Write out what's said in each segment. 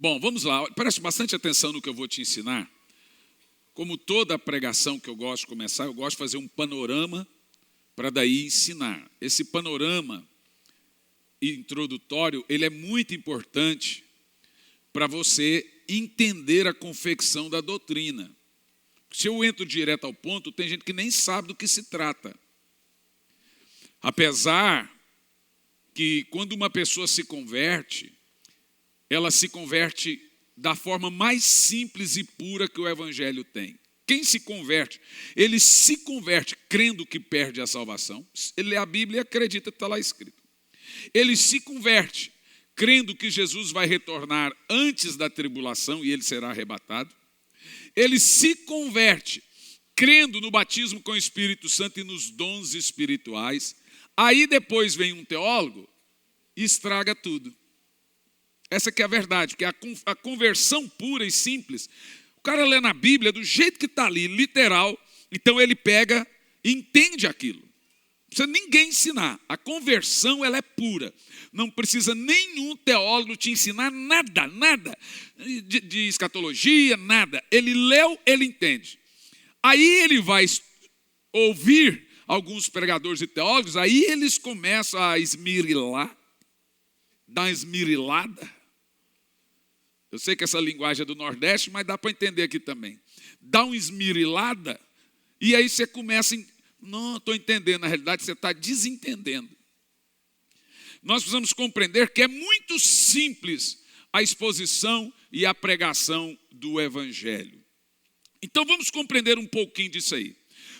Bom, vamos lá. Preste bastante atenção no que eu vou te ensinar. Como toda pregação que eu gosto de começar, eu gosto de fazer um panorama para daí ensinar. Esse panorama introdutório, ele é muito importante para você entender a confecção da doutrina. Se eu entro direto ao ponto, tem gente que nem sabe do que se trata. Apesar que quando uma pessoa se converte, ela se converte da forma mais simples e pura que o Evangelho tem. Quem se converte, ele se converte crendo que perde a salvação. Ele lê a Bíblia e acredita que está lá escrito. Ele se converte crendo que Jesus vai retornar antes da tribulação e ele será arrebatado. Ele se converte crendo no batismo com o Espírito Santo e nos dons espirituais. Aí depois vem um teólogo e estraga tudo. Essa que é a verdade, porque a conversão pura e simples, o cara lê na Bíblia do jeito que está ali, literal, então ele pega e entende aquilo. Não precisa ninguém ensinar. A conversão ela é pura. Não precisa nenhum teólogo te ensinar nada de escatologia, nada. Ele leu, ele entende. Aí ele vai ouvir alguns pregadores e teólogos, aí eles começam a esmirilar, dar uma esmirilada. Eu sei que essa linguagem é do Nordeste, mas dá para entender aqui também. Dá uma esmirilada, e aí você começa, não estou entendendo, na realidade você está desentendendo. Nós precisamos compreender que é muito simples a exposição e a pregação do Evangelho. Então vamos compreender um pouquinho disso aí.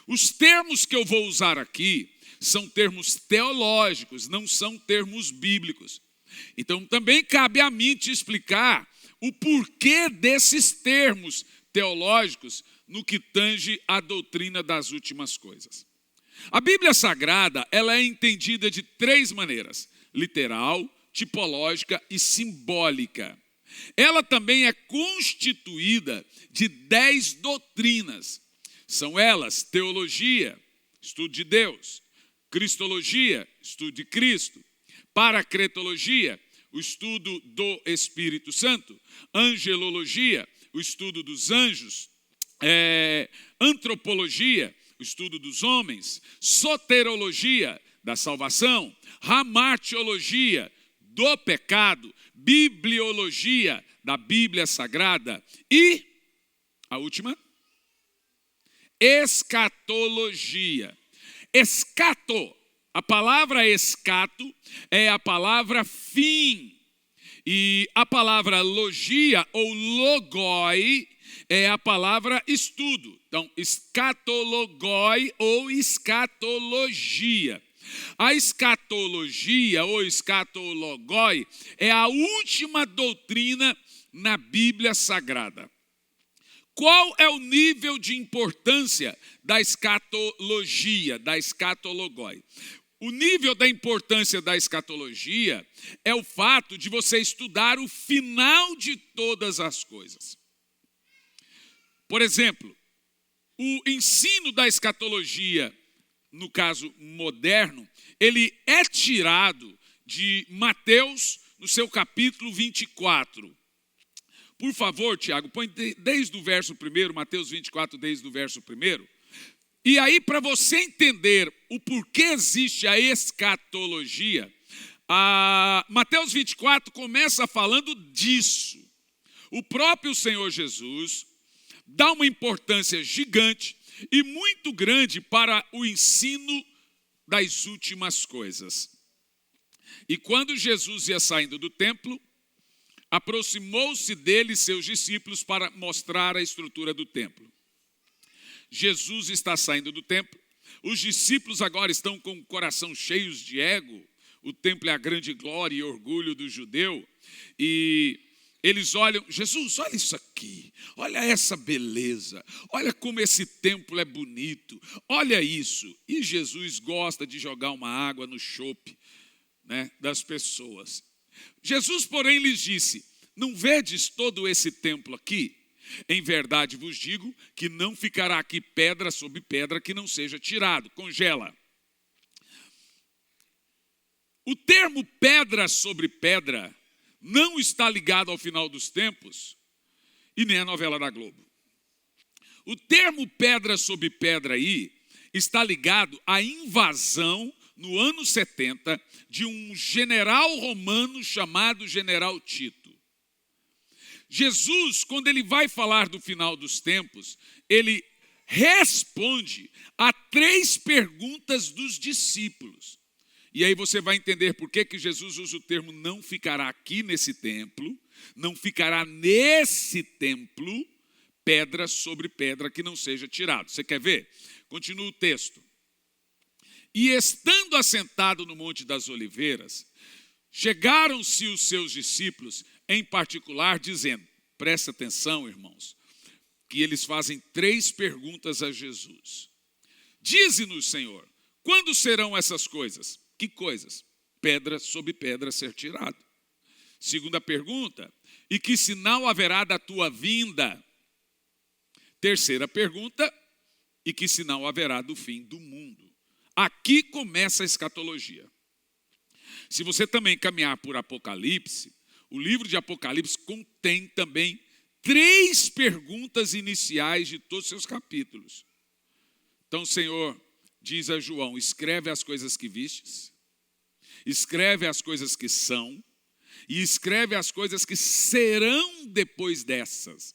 Os termos que eu vou usar aqui são termos teológicos, não são termos bíblicos. Então também cabe a mim te explicar o porquê desses termos teológicos no que tange a doutrina das últimas coisas. A Bíblia Sagrada, ela é entendida de três maneiras: literal, tipológica e simbólica. Ela também é constituída de 10 doutrinas. São elas: teologia, estudo de Deus; cristologia, estudo de Cristo; paracretologia, o estudo do Espírito Santo; angelologia, o estudo dos anjos; antropologia, o estudo dos homens; soterologia, da salvação; hamartiologia, do pecado; bibliologia, da Bíblia Sagrada; e a última, escatologia. Escato, a palavra escato é a palavra fim. E a palavra logia ou logoi é a palavra estudo. Então, escatologoi ou escatologia. A escatologia ou escatologoi é a última doutrina na Bíblia Sagrada. Qual é o nível de importância da escatologia, da escatologoi? O nível da importância da escatologia é o fato de você estudar o final de todas as coisas. Por exemplo, o ensino da escatologia, no caso moderno, ele é tirado de Mateus, no seu capítulo 24. Por favor, Tiago, põe desde o verso 1, Mateus 24, desde o verso 1. E aí, para você entender o porquê existe a escatologia, Mateus 24 começa falando disso. O próprio Senhor Jesus dá uma importância gigante e muito grande para o ensino das últimas coisas. E quando Jesus ia saindo do templo, aproximou-se dele seus discípulos para mostrar a estrutura do templo. Jesus está saindo do templo, os discípulos agora estão com o coração cheios de ego, o templo é a grande glória e orgulho do judeu, e eles olham, Jesus, olha isso aqui, olha essa beleza, olha como esse templo é bonito, olha isso. E Jesus gosta de jogar uma água no chope, né, das pessoas. Jesus, porém, lhes disse: não vedes todo esse templo aqui? Em verdade vos digo que não ficará aqui pedra sobre pedra que não seja tirado. Congela. O termo pedra sobre pedra não está ligado ao final dos tempos e nem à novela da Globo. O termo pedra sobre pedra aí está ligado à invasão no ano 70 de um general romano chamado General Tito. Jesus, quando ele vai falar do final dos tempos, ele responde a 3 perguntas dos discípulos. E aí você vai entender por que Jesus usa o termo não ficará aqui nesse templo, não ficará nesse templo, pedra sobre pedra que não seja tirado. Você quer ver? Continua o texto. E estando assentado no Monte das Oliveiras, chegaram-se os seus discípulos, em particular, dizendo, presta atenção, irmãos, que eles fazem 3 perguntas a Jesus. Dize-nos, Senhor, quando serão essas coisas? Que coisas? Pedra sobre pedra ser tirado. Segunda pergunta, e que sinal haverá da tua vinda? Terceira pergunta, e que sinal haverá do fim do mundo? Aqui começa a escatologia. Se você também caminhar por Apocalipse, o livro de Apocalipse contém também 3 perguntas iniciais de todos os seus capítulos. Então o Senhor diz a João, escreve as coisas que vistes, escreve as coisas que são, e escreve as coisas que serão depois dessas.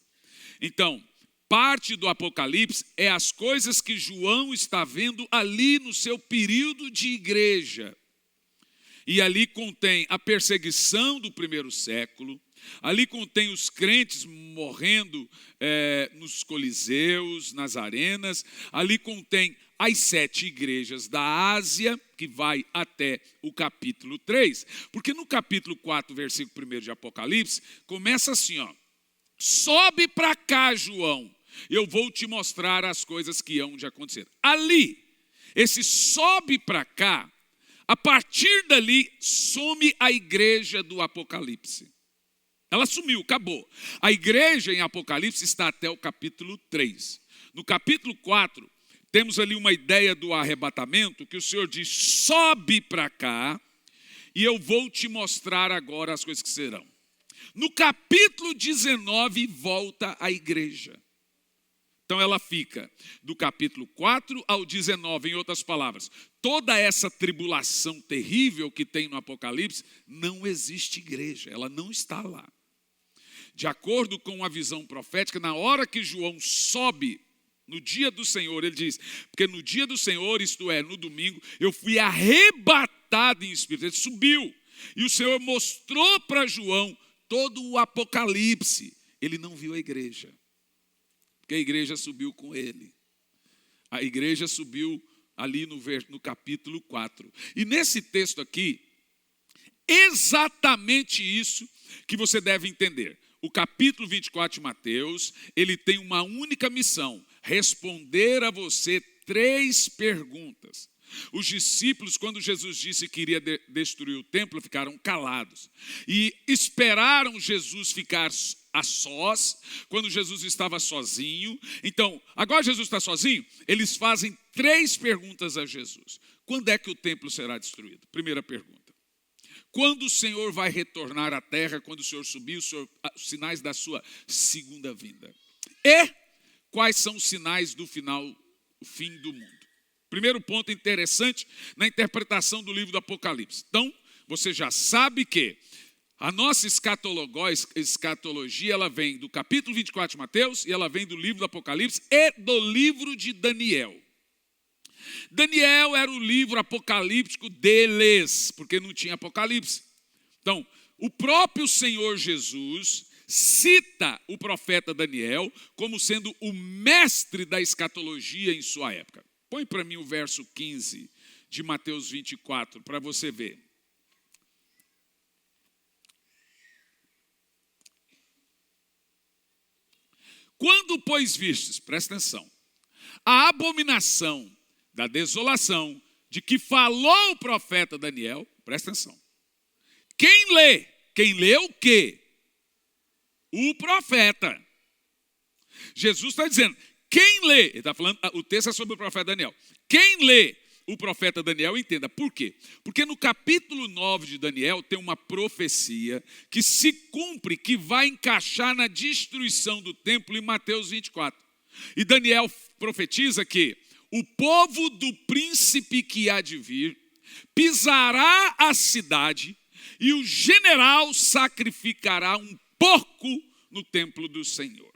Então, parte do Apocalipse é as coisas que João está vendo ali no seu período de igreja. E ali contém a perseguição do primeiro século, ali contém os crentes morrendo nos coliseus, nas arenas, ali contém as 7 igrejas da Ásia, que vai até o capítulo 3. Porque no capítulo 4, versículo 1 de Apocalipse, começa assim, ó, sobe para cá, João, eu vou te mostrar as coisas que hão de acontecer. Ali, esse sobe para cá, a partir dali, some a igreja do Apocalipse. Ela sumiu, acabou. A igreja em Apocalipse está até o capítulo 3. No capítulo 4, temos ali uma ideia do arrebatamento, que o Senhor diz, sobe para cá, e eu vou te mostrar agora as coisas que serão. No capítulo 19, volta a igreja. Então ela fica do capítulo 4 ao 19, em outras palavras, toda essa tribulação terrível que tem no Apocalipse, não existe igreja, ela não está lá. De acordo com a visão profética, na hora que João sobe, no dia do Senhor, ele diz, porque no dia do Senhor, isto é, no domingo, eu fui arrebatado em espírito, ele subiu, e o Senhor mostrou para João todo o Apocalipse, ele não viu a igreja. Porque a igreja subiu com ele. A igreja subiu ali no capítulo 4. E nesse texto aqui, exatamente isso que você deve entender. O capítulo 24 de Mateus, ele tem uma única missão, responder a você 3 perguntas. Os discípulos, quando Jesus disse que iria destruir o templo, ficaram calados. E esperaram Jesus ficar a sós, quando Jesus estava sozinho. Então, agora Jesus está sozinho, eles fazem 3 perguntas a Jesus. Quando é que o templo será destruído? Primeira pergunta. Quando o Senhor vai retornar à terra, quando o Senhor subir, os sinais da sua segunda vinda? E quais são os sinais do final, o fim do mundo? Primeiro ponto interessante na interpretação do livro do Apocalipse. Então, você já sabe que a nossa escatologia, ela vem do capítulo 24 de Mateus e ela vem do livro do Apocalipse e do livro de Daniel. Daniel era o livro apocalíptico deles, porque não tinha Apocalipse. Então, o próprio Senhor Jesus cita o profeta Daniel como sendo o mestre da escatologia em sua época. Põe para mim o verso 15 de Mateus 24, para você ver. Quando, pois, vistes, presta atenção, a abominação da desolação de que falou o profeta Daniel, presta atenção. Quem lê o quê? O profeta. Jesus está dizendo, quem lê, ele está falando, o texto é sobre o profeta Daniel. Quem lê o profeta Daniel, entenda. Por quê? Porque no capítulo 9 de Daniel tem uma profecia que se cumpre, que vai encaixar na destruição do templo em Mateus 24. E Daniel profetiza que o povo do príncipe que há de vir pisará a cidade e o general sacrificará um porco no templo do Senhor.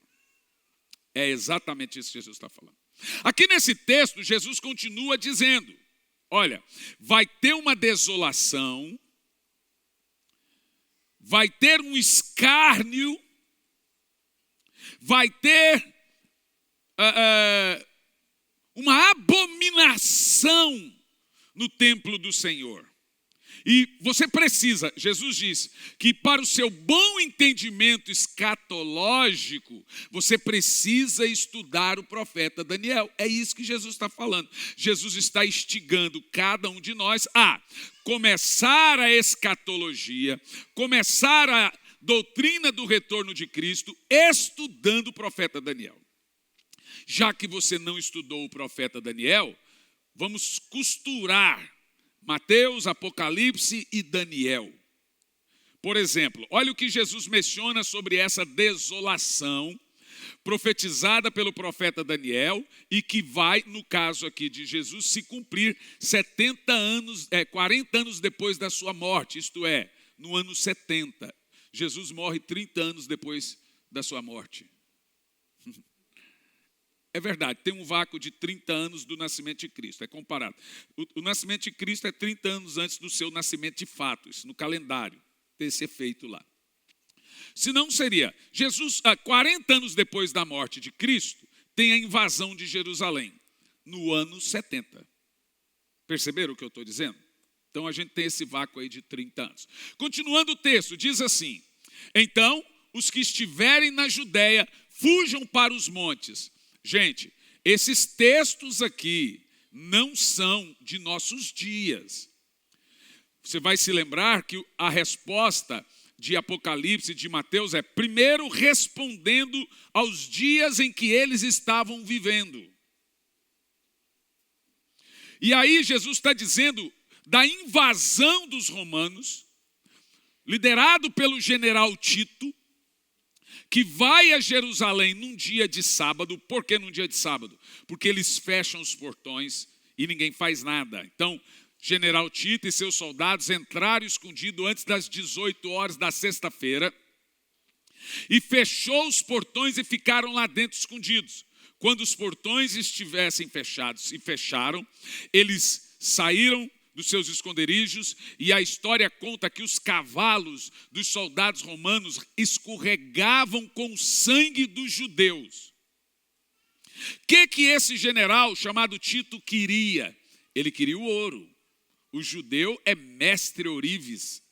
É exatamente isso que Jesus está falando. Aqui nesse texto, Jesus continua dizendo, olha, vai ter uma desolação, vai ter um escárnio, vai ter uma abominação no templo do Senhor. E você precisa, Jesus diz, que para o seu bom entendimento escatológico, você precisa estudar o profeta Daniel. É isso que Jesus está falando. Jesus está instigando cada um de nós a começar a escatologia, começar a doutrina do retorno de Cristo, estudando o profeta Daniel. Já que você não estudou o profeta Daniel, vamos costurar Mateus, Apocalipse e Daniel. Por exemplo, olha o que Jesus menciona sobre essa desolação profetizada pelo profeta Daniel e que vai, no caso aqui de Jesus, se cumprir 40 anos depois da sua morte, isto é, no ano 70. Jesus morre 30 anos depois da sua morte. É verdade, tem um vácuo de 30 anos do nascimento de Cristo, é comparado. O nascimento de Cristo é 30 anos antes do seu nascimento de fato, isso no calendário, tem esse efeito lá. Se não seria, Jesus, 40 anos depois da morte de Cristo, tem a invasão de Jerusalém, no ano 70. Perceberam o que eu estou dizendo? Então a gente tem esse vácuo aí de 30 anos. Continuando o texto, diz assim, então os que estiverem na Judéia, fujam para os montes. Gente, esses textos aqui não são de nossos dias. Você vai se lembrar que a resposta de Apocalipse, de Mateus, é primeiro respondendo aos dias em que eles estavam vivendo. E aí Jesus está dizendo da invasão dos romanos, liderado pelo general Tito, que vai a Jerusalém num dia de sábado. Por que num dia de sábado? Porque eles fecham os portões e ninguém faz nada. Então, general Tito e seus soldados entraram escondido antes das 18 horas da sexta-feira e fechou os portões e ficaram lá dentro escondidos. Quando os portões estivessem fechados e fecharam, eles saíram dos seus esconderijos, e a história conta que os cavalos dos soldados romanos escorregavam com o sangue dos judeus. O que esse general chamado Tito queria? Ele queria o ouro. O judeu é mestre ourives,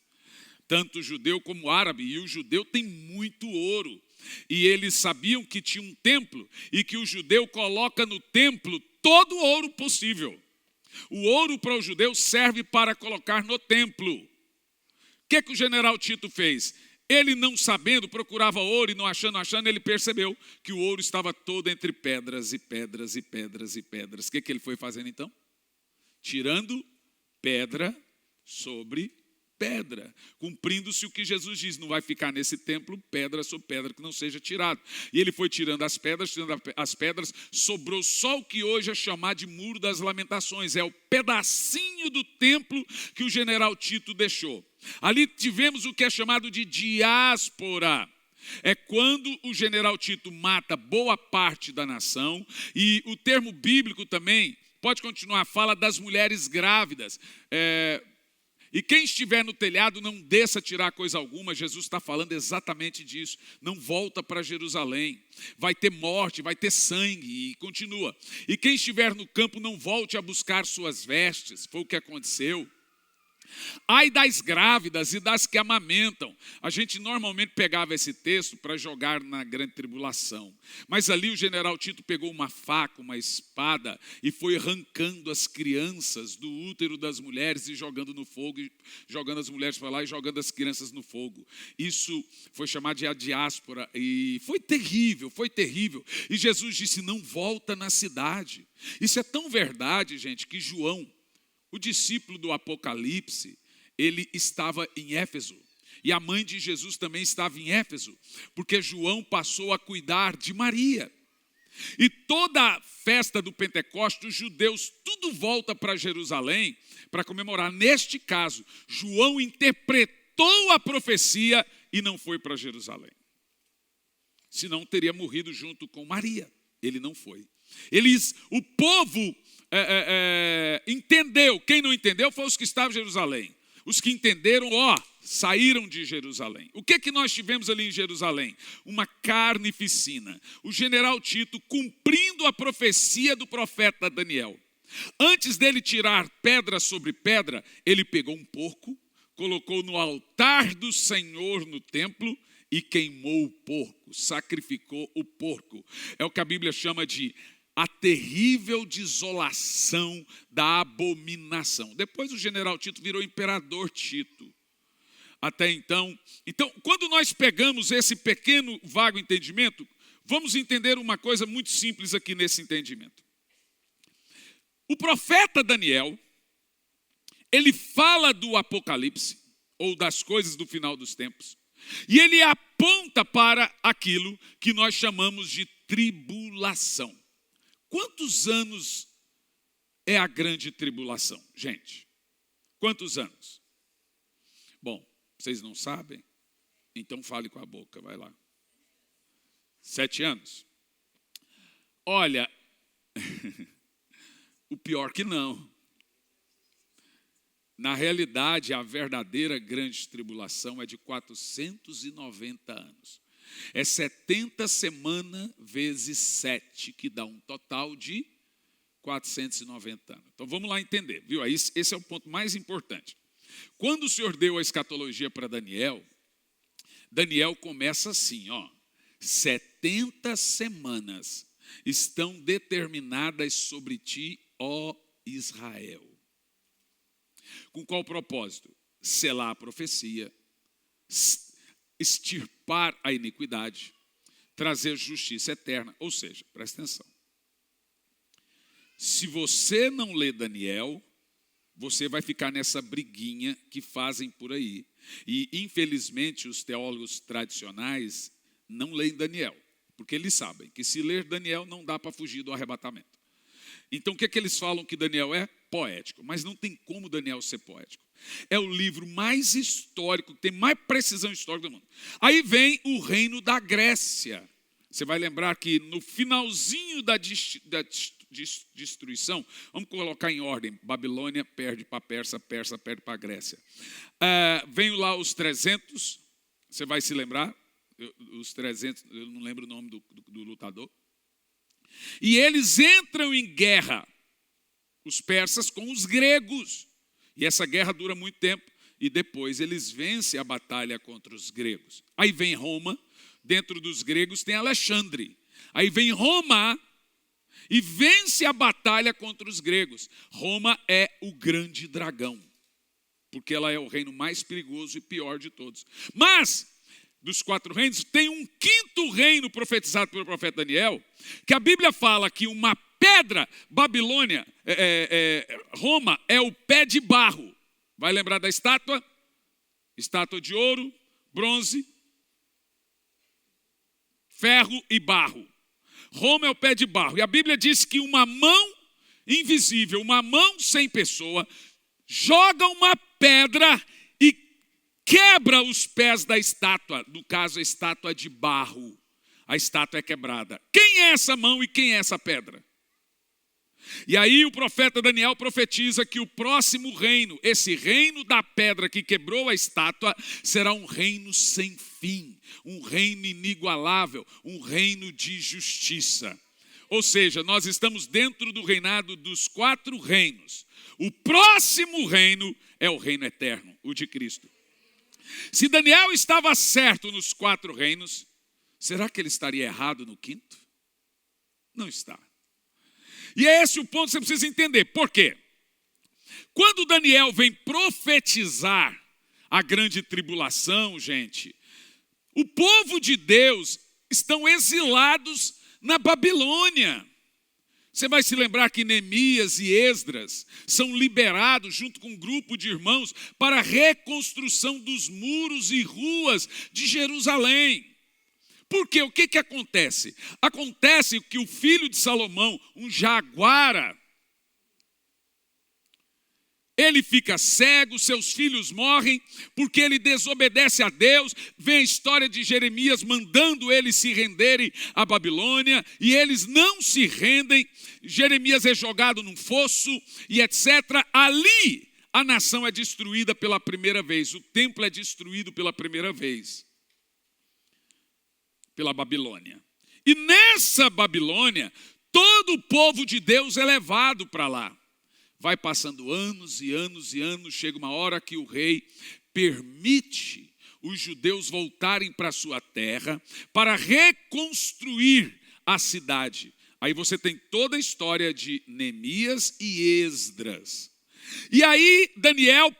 tanto o judeu como o árabe, e o judeu tem muito ouro. E eles sabiam que tinha um templo, e que o judeu coloca no templo todo o ouro possível. O ouro para o judeu serve para colocar no templo. O que o general Tito fez? Ele, não sabendo, procurava ouro e não achando, ele percebeu que o ouro estava todo entre pedras e pedras e pedras e pedras. O que ele foi fazendo então? Tirando pedra sobre pedra, cumprindo-se o que Jesus diz, não vai ficar nesse templo pedra sobre pedra que não seja tirado. E ele foi tirando as pedras, sobrou só o que hoje é chamado de Muro das Lamentações, é o pedacinho do templo que o general Tito deixou. Ali tivemos o que é chamado de diáspora. É quando o general Tito mata boa parte da nação, e o termo bíblico também, pode continuar, fala das mulheres grávidas. E quem estiver no telhado não desça tirar coisa alguma. Jesus está falando exatamente disso. Não volta para Jerusalém. Vai ter morte, vai ter sangue, e continua. E quem estiver no campo não volte a buscar suas vestes. Foi o que aconteceu. Ai das grávidas e das que amamentam. A gente normalmente pegava esse texto para jogar na grande tribulação. Mas ali o general Tito pegou uma faca, uma espada, e foi arrancando as crianças do útero das mulheres e jogando no fogo, e jogando as mulheres para lá e jogando as crianças no fogo. Isso foi chamado de a diáspora, e foi terrível, foi terrível. E Jesus disse, não volta na cidade. Isso é tão verdade, gente, que João, O discípulo do Apocalipse, ele estava em Éfeso. E a mãe de Jesus também estava em Éfeso, porque João passou a cuidar de Maria. E toda a festa do Pentecostes, os judeus, tudo volta para Jerusalém para comemorar. Neste caso, João interpretou a profecia e não foi para Jerusalém. Senão teria morrido junto com Maria. Ele não foi. O povo entendeu. Quem não entendeu foi os que estavam em Jerusalém. Os que entenderam, saíram de Jerusalém. O que nós tivemos ali em Jerusalém? Uma carnificina. O general Tito, cumprindo a profecia do profeta Daniel. Antes dele tirar pedra sobre pedra, ele pegou um porco, colocou no altar do Senhor no templo e queimou o porco, sacrificou o porco. É o que a Bíblia chama de a terrível desolação da abominação. Depois o general Tito virou imperador Tito. Até então, quando nós pegamos esse pequeno, vago entendimento, vamos entender uma coisa muito simples aqui nesse entendimento. O profeta Daniel, ele fala do Apocalipse, ou das coisas do final dos tempos, e ele aponta para aquilo que nós chamamos de tribulação. Quantos anos é a grande tribulação, gente? Quantos anos? Bom, vocês não sabem? Então fale com a boca, vai lá. 7 anos? Olha, o pior que não. Na realidade, a verdadeira grande tribulação é de 490 anos. É 70 semanas vezes 7, que dá um total de 490 anos. Então vamos lá entender, viu? Esse é o ponto mais importante. Quando o Senhor deu a escatologia para Daniel, Daniel começa assim, 70 semanas estão determinadas sobre ti, ó Israel. Com qual propósito? Selar a profecia, extirpar a iniquidade, trazer justiça eterna. Ou seja, presta atenção. Se você não lê Daniel, você vai ficar nessa briguinha que fazem por aí. E, infelizmente, os teólogos tradicionais não leem Daniel, porque eles sabem que se ler Daniel não dá para fugir do arrebatamento. Então, o que eles falam que Daniel é? Poético. Mas não tem como Daniel ser poético. É o livro mais histórico, que tem mais precisão histórica do mundo. Aí vem o reino da Grécia. Você vai lembrar que no finalzinho da destruição, vamos colocar em ordem, Babilônia perde para Persa, Persa perde para a Grécia. Vem lá os 300, você vai se lembrar, os 300, eu não lembro o nome do lutador. E eles entram em guerra, os persas com os gregos. E essa guerra dura muito tempo. E depois eles vencem a batalha contra os gregos. Aí vem Roma, dentro dos gregos tem Alexandre. Aí vem Roma e vence a batalha contra os gregos. Roma é o grande dragão, porque ela é o reino mais perigoso e pior de todos. Mas dos 4 reinos, tem um 5º reino profetizado pelo profeta Daniel, que a Bíblia fala que uma pedra, Babilônia, Roma, é o pé de barro. Vai lembrar da estátua? Estátua de ouro, bronze, ferro e barro. Roma é o pé de barro. E a Bíblia diz que uma mão invisível, uma mão sem pessoa, joga uma pedra e quebra os pés da estátua, no caso a estátua de barro. A estátua é quebrada. Quem é essa mão e quem é essa pedra? E aí o profeta Daniel profetiza que o próximo reino, esse reino da pedra que quebrou a estátua, será um reino sem fim, um reino inigualável, um reino de justiça. Ou seja, nós estamos dentro do reinado dos 4 reinos. O próximo reino é o reino eterno, o de Cristo. Se Daniel estava certo nos 4 reinos, será que ele estaria errado no 5º? Não está. E é esse o ponto que você precisa entender. Por quê? Quando Daniel vem profetizar a grande tribulação, gente, o povo de Deus estão exilados na Babilônia. Você vai se lembrar que Neemias e Esdras são liberados junto com um grupo de irmãos para a reconstrução dos muros e ruas de Jerusalém. Por quê? O que acontece? Acontece que o filho de Salomão, um jaguara, ele fica cego, seus filhos morrem, porque ele desobedece a Deus. Vem a história de Jeremias mandando eles se renderem à Babilônia, e eles não se rendem. Jeremias é jogado num fosso e etc. Ali a nação é destruída pela primeira vez, o templo é destruído pela primeira vez, pela Babilônia. E nessa Babilônia, todo o povo de Deus é levado para lá. Vai passando anos e anos e anos, chega uma hora que o rei permite os judeus voltarem para a sua terra para reconstruir a cidade. Aí você tem toda a história de Neemias e Esdras. E aí Daniel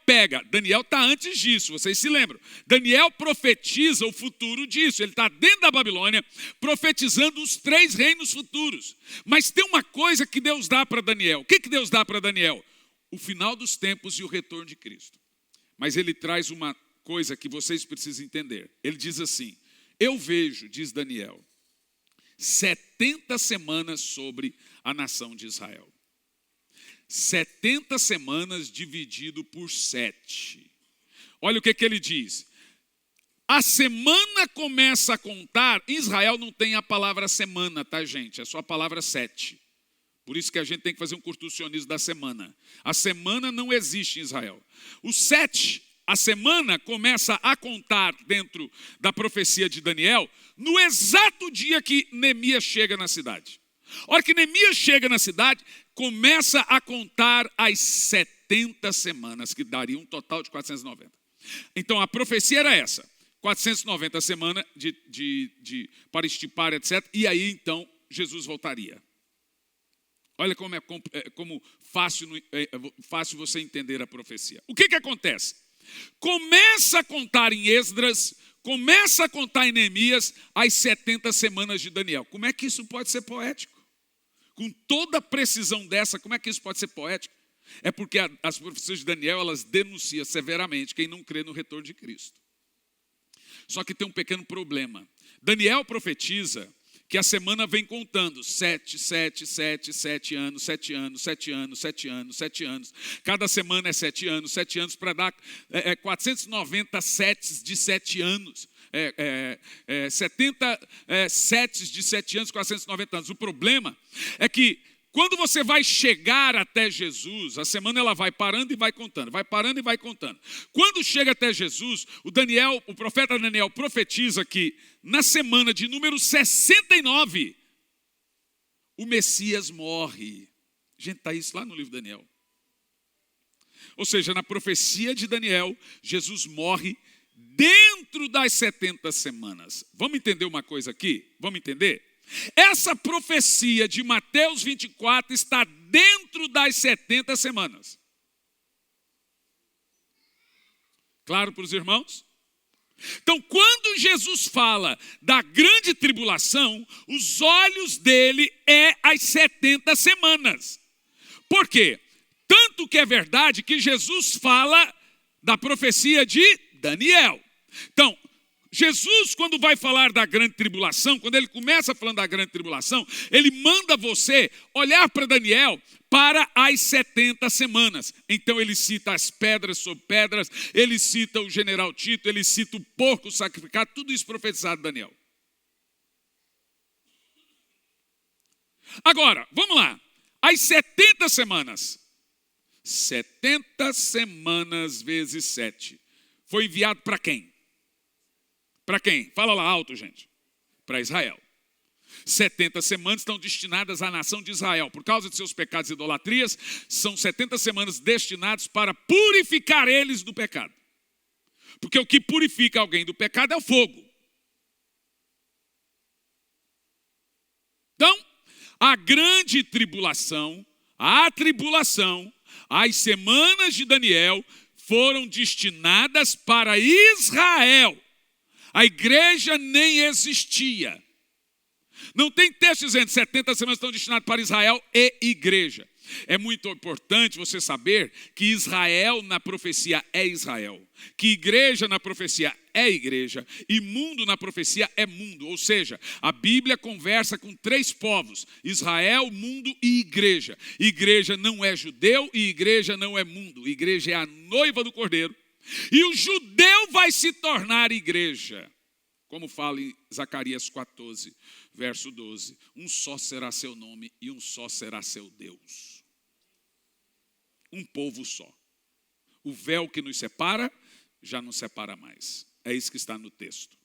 está antes disso, vocês se lembram. Daniel profetiza o futuro disso, ele está dentro da Babilônia, profetizando os 3 reinos futuros. Mas tem uma coisa que Deus dá para Daniel. O que Deus dá para Daniel? O final dos tempos e o retorno de Cristo. Mas ele traz uma coisa que vocês precisam entender. Ele diz assim: eu vejo, diz Daniel, 70 semanas sobre a nação de Israel. 70 semanas dividido por 7. Olha o que ele diz. A semana começa a contar. Em Israel não tem a palavra semana, tá, gente? É só a palavra 7. Por isso que a gente tem que fazer um curtucionismo da semana. A semana não existe em Israel. O 7, a semana começa a contar dentro da profecia de Daniel no exato dia que Neemias chega na cidade. A hora que Neemias chega na cidade, começa a contar as 70 semanas, que daria um total de 490. Então a profecia era essa: 490 semanas para estipar, etc. E aí então Jesus voltaria. Olha como fácil você entender a profecia. O que acontece? Começa a contar em Esdras, começa a contar em Neemias as 70 semanas de Daniel. Como é que isso pode ser poético? Com toda a precisão dessa, como é que isso pode ser poético? É porque as profecias de Daniel, elas denunciam severamente quem não crê no retorno de Cristo. Só que tem um pequeno problema. Daniel profetiza que a semana vem contando 7 anos, 7 anos, 7 anos, 7 anos, 7 anos. Cada semana é 7 anos para dar 490 sets de 7 anos. 70 sets de 7 anos, 490 anos. O problema é que quando você vai chegar até Jesus, a semana ela vai parando e vai contando, vai parando e vai contando. Quando chega até Jesus, o profeta Daniel profetiza que na semana de número 69, o Messias morre. Gente, está isso lá no livro de Daniel. Ou seja, na profecia de Daniel, Jesus morre dentro das 70 semanas. Vamos entender uma coisa aqui? Vamos entender? Essa profecia de Mateus 24 está dentro das 70 semanas. Claro para os irmãos? Então, quando Jesus fala da grande tribulação, os olhos dele é as 70 semanas. Por quê? Tanto que é verdade que Jesus fala da profecia de Daniel. Então, Jesus, quando vai falar da grande tribulação, quando ele começa falando da grande tribulação, ele manda você olhar para Daniel para as 70 semanas. Então ele cita as pedras sobre pedras, ele cita o general Tito, ele cita o porco sacrificado, tudo isso profetizado em Daniel. Agora, vamos lá. As 70 semanas. 70 semanas vezes 7. Foi enviado para quem? Para quem? Fala lá alto, gente. Para Israel. 70 semanas estão destinadas à nação de Israel. Por causa de seus pecados e idolatrias, são 70 semanas destinadas para purificar eles do pecado. Porque o que purifica alguém do pecado é o fogo. Então, a grande tribulação, as semanas de Daniel foram destinadas para Israel. A igreja nem existia. Não tem texto dizendo 70 semanas estão destinadas para Israel e igreja. É muito importante você saber que Israel na profecia é Israel, que igreja na profecia é igreja e mundo na profecia é mundo. Ou seja, a Bíblia conversa com três povos: Israel, mundo e igreja. Igreja não é judeu e igreja não é mundo. Igreja é a noiva do Cordeiro e o judeu vai se tornar igreja. Como fala em Zacarias 14, verso 12. Um só será seu nome e um só será seu Deus. Um povo só. O véu que nos separa, já não separa mais. É isso que está no texto.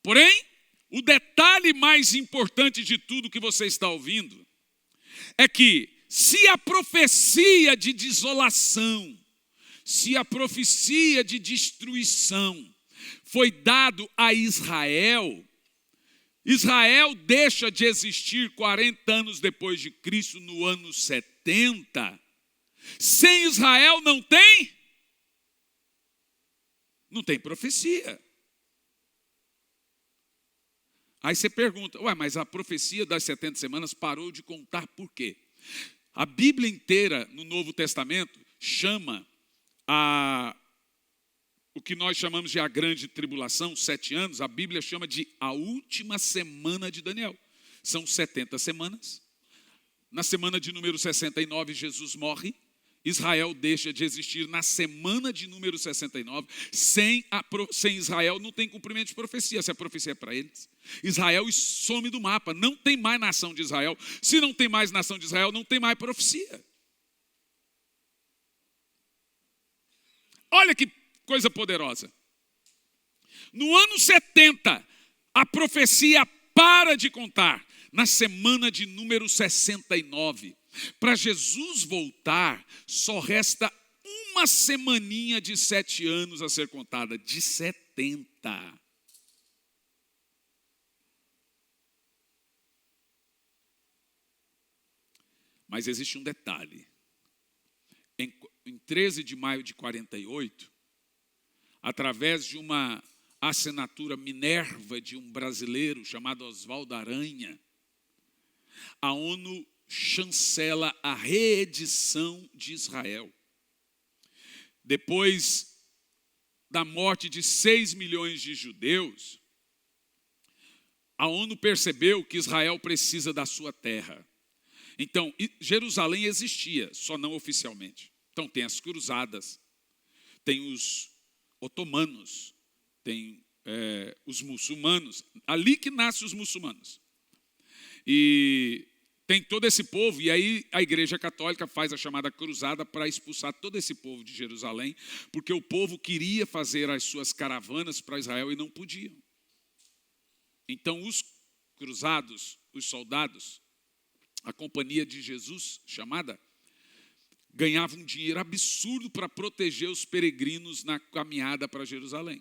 Porém, o detalhe mais importante de tudo que você está ouvindo é que se a profecia de desolação, se a profecia de destruição foi dado a Israel, Israel deixa de existir 40 anos depois de Cristo, no ano 70. Sem Israel não tem profecia. Aí você pergunta, mas a profecia das 70 semanas parou de contar por quê? A Bíblia inteira, no Novo Testamento, chama o que nós chamamos de a grande tribulação, 7 anos, a Bíblia chama de a última semana de Daniel. São 70 semanas. Na semana de número 69, Jesus morre. Israel deixa de existir na semana de número 69. Sem Israel não tem cumprimento de profecia. Se a profecia é para eles, Israel some do mapa. Não tem mais nação de Israel. Se não tem mais nação de Israel, não tem mais profecia. Olha que coisa poderosa. No ano 70, a profecia para de contar. Na semana de número 69. Para Jesus voltar, só resta uma semaninha de 7 anos a ser contada. De 70. Mas existe um detalhe. Em 13 de maio de 48, através de uma assinatura Minerva de um brasileiro chamado Oswaldo Aranha, a ONU chancela a reedição de Israel. Depois da morte de 6 milhões de judeus, a ONU percebeu que Israel precisa da sua terra. Então, Jerusalém existia, só não oficialmente. Então, tem as cruzadas, tem os otomanos, tem os muçulmanos, ali que nascem os muçulmanos. E tem todo esse povo, e aí a Igreja Católica faz a chamada cruzada para expulsar todo esse povo de Jerusalém, porque o povo queria fazer as suas caravanas para Israel e não podiam. Então os cruzados, os soldados, a companhia de Jesus, chamada, ganhavam um dinheiro absurdo para proteger os peregrinos na caminhada para Jerusalém.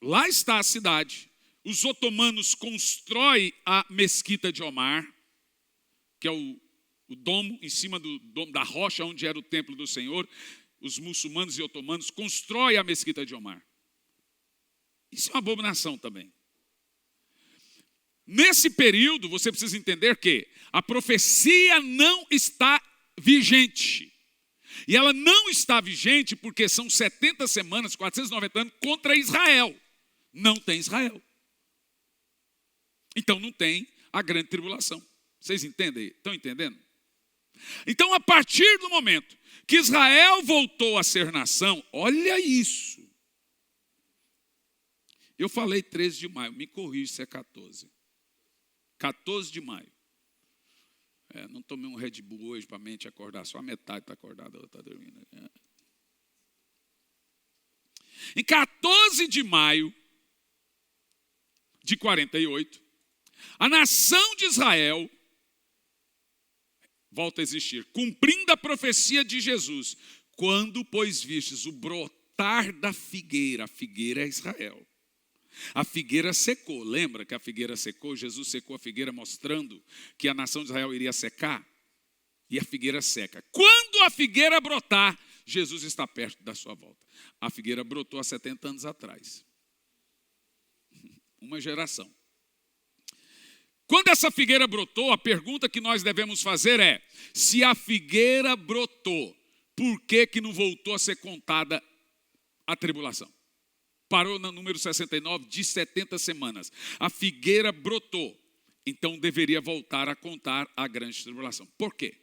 Lá está a cidade. Os otomanos constroem a mesquita de Omar, que é o domo, em cima do domo da rocha onde era o templo do Senhor. Os muçulmanos e otomanos constroem a mesquita de Omar. Isso é uma abominação também. Nesse período, você precisa entender que a profecia não está vigente. E ela não está vigente porque são 70 semanas, 490 anos, contra Israel. Não tem Israel. Então não tem a grande tribulação. Vocês entendem? Estão entendendo? Então, a partir do momento que Israel voltou a ser nação, olha isso. Eu falei 13 de maio, me corrija se é 14. 14 de maio. Não tomei um Red Bull hoje para a mente acordar, só a metade está acordada, a outra está dormindo. Em 14 de maio de 48, a nação de Israel volta a existir, cumprindo a profecia de Jesus. Quando, pois, vistes o brotar da figueira, a figueira é Israel. A figueira secou, lembra que a figueira secou? Jesus secou a figueira mostrando que a nação de Israel iria secar. E a figueira seca. Quando a figueira brotar, Jesus está perto da sua volta. A figueira brotou há 70 anos atrás. uma geração. Quando essa figueira brotou, a pergunta que nós devemos fazer é: se a figueira brotou, por que não voltou a ser contada a tribulação? Parou no número 69 de 70 semanas. A figueira brotou, então deveria voltar a contar a grande tribulação. Por quê?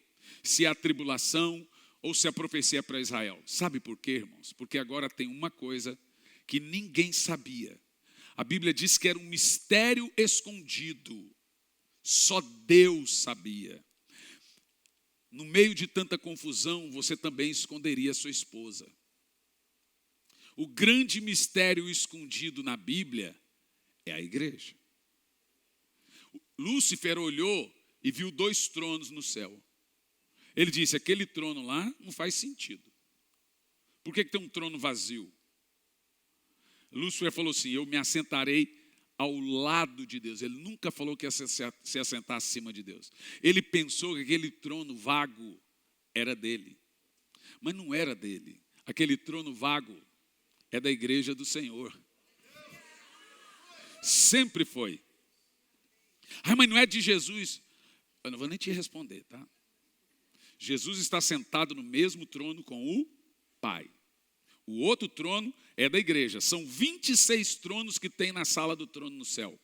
Se a tribulação ou se a profecia é para Israel. Sabe por quê, irmãos? Porque agora tem uma coisa que ninguém sabia. A Bíblia diz que era um mistério escondido. Só Deus sabia. No meio de tanta confusão, você também esconderia sua esposa. O grande mistério escondido na Bíblia é a igreja. Lúcifer olhou e viu 2 tronos no céu. Ele disse: aquele trono lá não faz sentido. Por que tem um trono vazio? Lúcifer falou assim: eu me assentarei ao lado de Deus. Ele nunca falou que ia se assentar acima de Deus. Ele pensou que aquele trono vago era dele. Mas não era dele. Aquele trono vago é da igreja do Senhor. Sempre foi. Mas não é de Jesus. Eu não vou nem te responder, tá? Jesus está sentado no mesmo trono com o Pai. O outro trono é da igreja. São 26 tronos que tem na sala do trono no céu.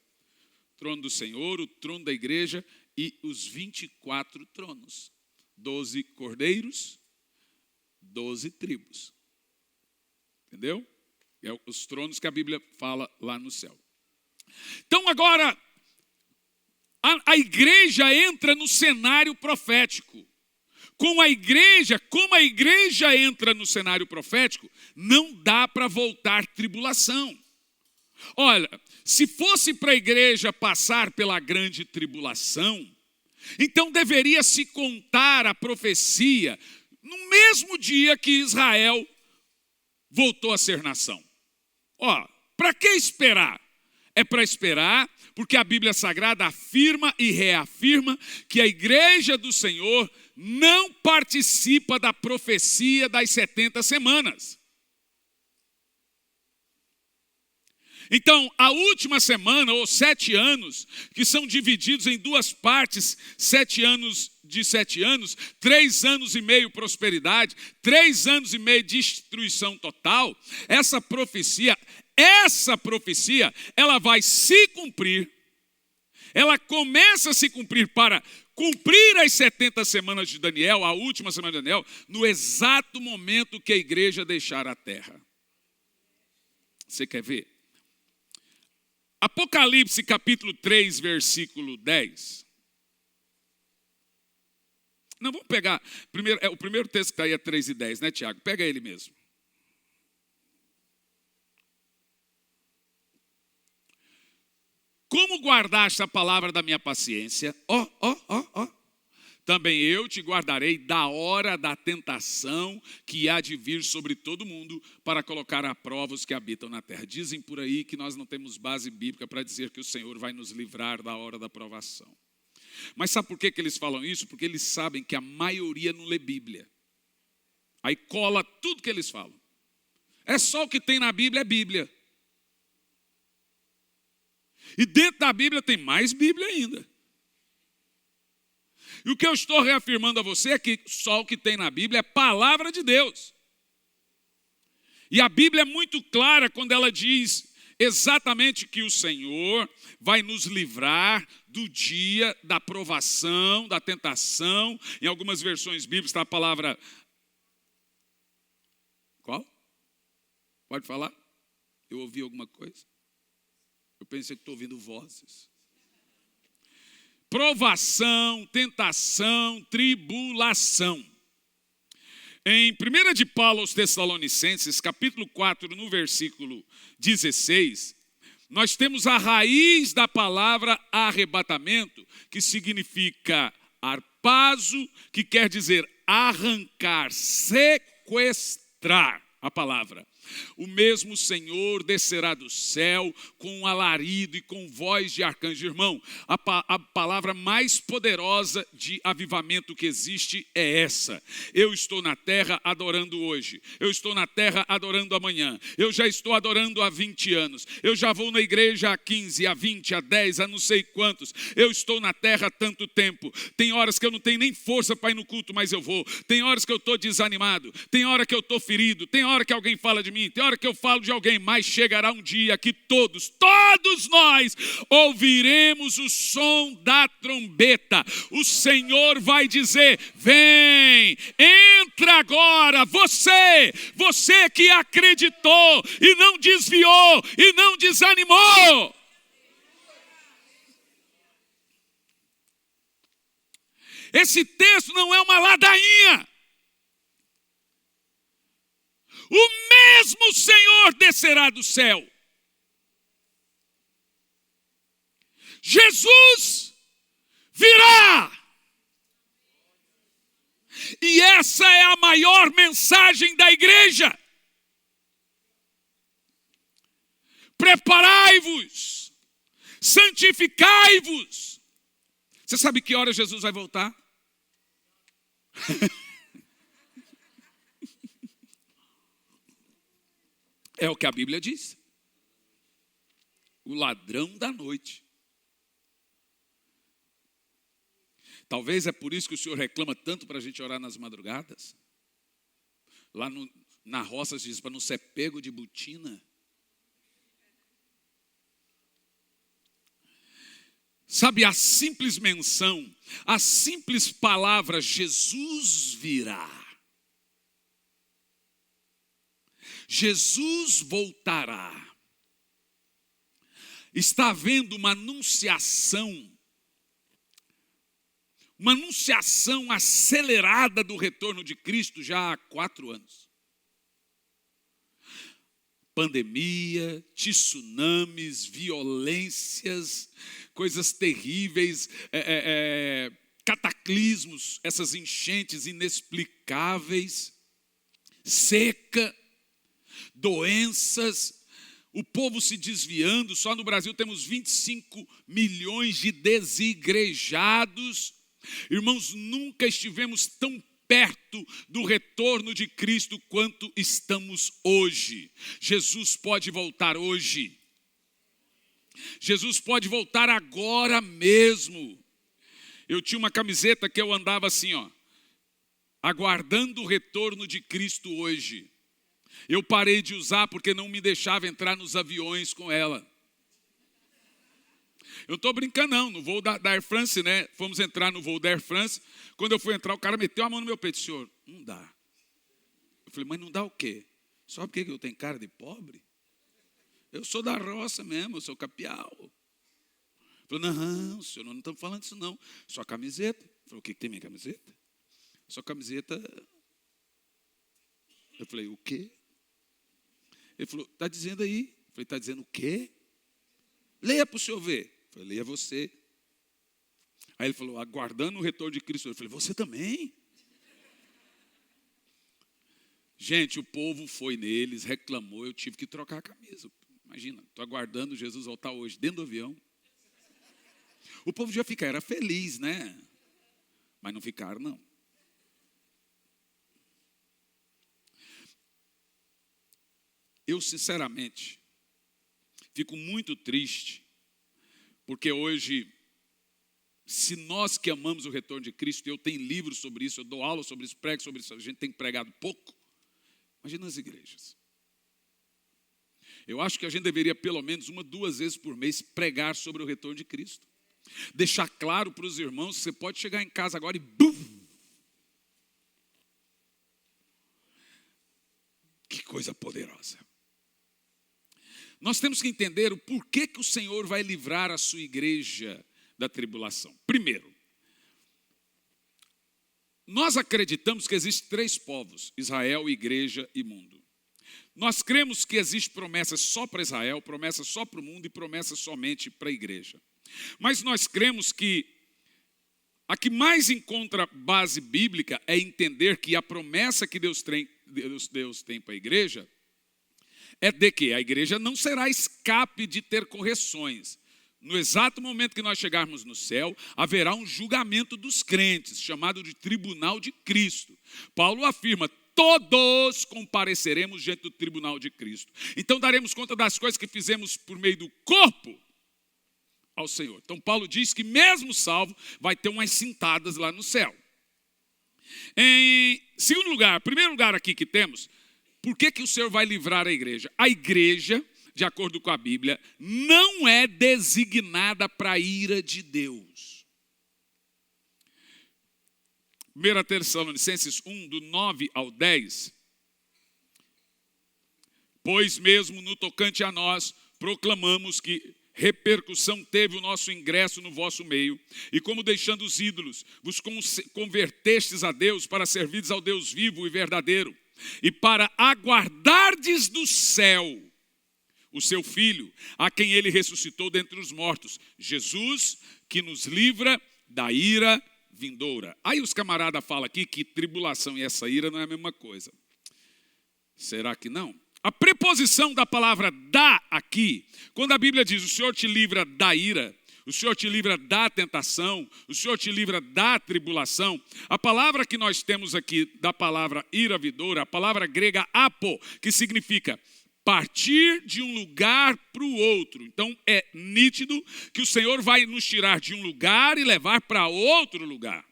O trono do Senhor, o trono da igreja e os 24 tronos. 12 cordeiros, 12 tribos. Entendeu? É os tronos que a Bíblia fala lá no céu. Então agora, a igreja entra no cenário profético. Como a igreja entra no cenário profético, não dá para voltar tribulação. Olha, se fosse para a igreja passar pela grande tribulação, então deveria se contar a profecia no mesmo dia que Israel voltou a ser nação. Para que esperar? É para esperar, porque a Bíblia Sagrada afirma e reafirma que a igreja do Senhor não participa da profecia das 70 semanas. Então, a última semana, ou 7 anos, que são divididos em 2 partes, 7 anos de 7 anos, 3 anos e meio prosperidade, 3 anos e meio destruição total, essa profecia, ela vai se cumprir, ela começa a se cumprir para cumprir as 70 semanas de Daniel, a última semana de Daniel, no exato momento que a igreja deixar a terra. Você quer ver? Apocalipse capítulo 3, versículo 10. Não, vamos pegar, o primeiro texto que está aí é 3 e 10, né, Tiago? Pega ele mesmo. Como guardaste a palavra da minha paciência, também eu te guardarei da hora da tentação que há de vir sobre todo mundo para colocar à prova os que habitam na terra. Dizem por aí que nós não temos base bíblica para dizer que o Senhor vai nos livrar da hora da provação. Mas sabe por que eles falam isso? Porque eles sabem que a maioria não lê Bíblia. Aí cola tudo que eles falam. É só o que tem na Bíblia, é Bíblia. E dentro da Bíblia tem mais Bíblia ainda. E o que eu estou reafirmando a você é que só o que tem na Bíblia é palavra de Deus. E a Bíblia é muito clara quando ela diz exatamente que o Senhor vai nos livrar do dia da provação, da tentação. Em algumas versões bíblicas está a palavra... Qual? Pode falar? Eu ouvi alguma coisa? Eu pensei que estou ouvindo vozes. Provação, tentação, tribulação. Em 1 de Paulo aos Tessalonicenses, capítulo 4, no versículo 16, nós temos a raiz da palavra arrebatamento, que significa harpazo, que quer dizer arrancar, sequestrar, a palavra. O mesmo Senhor descerá do céu com um alarido e com voz de arcanjo. Irmão, a palavra mais poderosa de avivamento que existe é essa. Eu estou na terra adorando hoje. Eu estou na terra adorando amanhã. Eu já estou adorando há 20 anos. Eu já vou na igreja há 15, há 20, há 10, há não sei quantos. Eu estou na terra há tanto tempo. Tem horas que eu não tenho nem força para ir no culto, mas eu vou. Tem horas que eu estou desanimado. Tem hora que eu estou ferido. Tem hora que alguém fala de mim. Tem hora que eu falo de alguém, mas chegará um dia que todos nós ouviremos o som da trombeta. O Senhor vai dizer: vem, entra agora, você que acreditou e não desviou e não desanimou. Esse texto não é uma ladainha. O mesmo Senhor descerá do céu. Jesus virá. E essa é a maior mensagem da igreja. Preparai-vos, santificai-vos. Você sabe que hora Jesus vai voltar? É o que a Bíblia diz. O ladrão da noite. Talvez é por isso que o Senhor reclama tanto para a gente orar nas madrugadas. Lá na roça diz para não ser pego de botina. Sabe, a simples menção, a simples palavra Jesus virá. Jesus voltará. Está havendo uma anunciação acelerada do retorno de Cristo já há 4 anos. Pandemia, tsunamis, violências, coisas terríveis, cataclismos, essas enchentes inexplicáveis, seca, doenças, o povo se desviando. Só no Brasil temos 25 milhões de desigrejados. Irmãos, nunca estivemos tão perto do retorno de Cristo quanto estamos hoje. Jesus pode voltar hoje. Jesus pode voltar agora mesmo. Eu tinha uma camiseta que eu andava assim, aguardando o retorno de Cristo hoje. Eu parei de usar porque não me deixava entrar nos aviões com ela. Eu não estou brincando não, no voo da Air France, né? Fomos entrar no voo da Air France. Quando eu fui entrar, o cara meteu a mão no meu peito. Senhor, não dá. Eu falei, mas não dá o quê? Só porque eu tenho cara de pobre? Eu sou da roça mesmo, eu sou capial. Ele falou, não, senhor, não estamos falando disso não. Sua camiseta. Eu falei, o que tem minha camiseta? Sua camiseta. Eu falei, o quê? Ele falou, está dizendo aí. Eu falei, está dizendo o quê? Leia para o senhor ver. Eu falei, leia você. Aí ele falou, aguardando o retorno de Cristo. Eu falei, você também? Gente, o povo foi neles, reclamou, eu tive que trocar a camisa. Imagina, estou aguardando Jesus voltar hoje, dentro do avião. O povo já fica, era feliz, né? Mas não ficaram, não. Eu, sinceramente, fico muito triste, porque hoje, se nós que amamos o retorno de Cristo, eu tenho livros sobre isso, eu dou aula sobre isso, prego sobre isso, a gente tem pregado pouco, imagina as igrejas. Eu acho que a gente deveria, pelo menos 1, 2 vezes por mês, pregar sobre o retorno de Cristo. Deixar claro para os irmãos que você pode chegar em casa agora e bum! Que coisa poderosa. Nós temos que entender o porquê que o Senhor vai livrar a sua igreja da tribulação. Primeiro, nós acreditamos que existem 3 povos, Israel, igreja e mundo. Nós cremos que existe promessa só para Israel, promessa só para o mundo e promessa somente para a igreja. Mas nós cremos que a que mais encontra base bíblica é entender que a promessa que Deus tem para a igreja é de que a igreja não será escape de ter correções. No exato momento que nós chegarmos no céu, haverá um julgamento dos crentes, chamado de tribunal de Cristo. Paulo afirma: todos compareceremos diante do tribunal de Cristo. Então daremos conta das coisas que fizemos por meio do corpo ao Senhor. Então Paulo diz que mesmo salvo, vai ter umas cintadas lá no céu. Em segundo lugar, primeiro lugar aqui que temos, por que o Senhor vai livrar a igreja? A igreja, de acordo com a Bíblia, não é designada para a ira de Deus. 1 Tessalonicenses 1, do 9 ao 10. Pois mesmo no tocante a nós, proclamamos que repercussão teve o nosso ingresso no vosso meio, e como deixando os ídolos, vos convertestes a Deus para servirdes ao Deus vivo e verdadeiro, e para aguardardes do céu o seu Filho, a quem ele ressuscitou dentre os mortos, Jesus, que nos livra da ira vindoura. Aí os camaradas falam aqui que tribulação e essa ira não é a mesma coisa. Será que não? A preposição da palavra "da" aqui, quando a Bíblia diz o Senhor te livra da ira, o Senhor te livra da tentação, o Senhor te livra da tribulação, a palavra que nós temos aqui da palavra ira vindoura, a palavra grega apo, que significa partir de um lugar para o outro. Então é nítido que o Senhor vai nos tirar de um lugar e levar para outro lugar.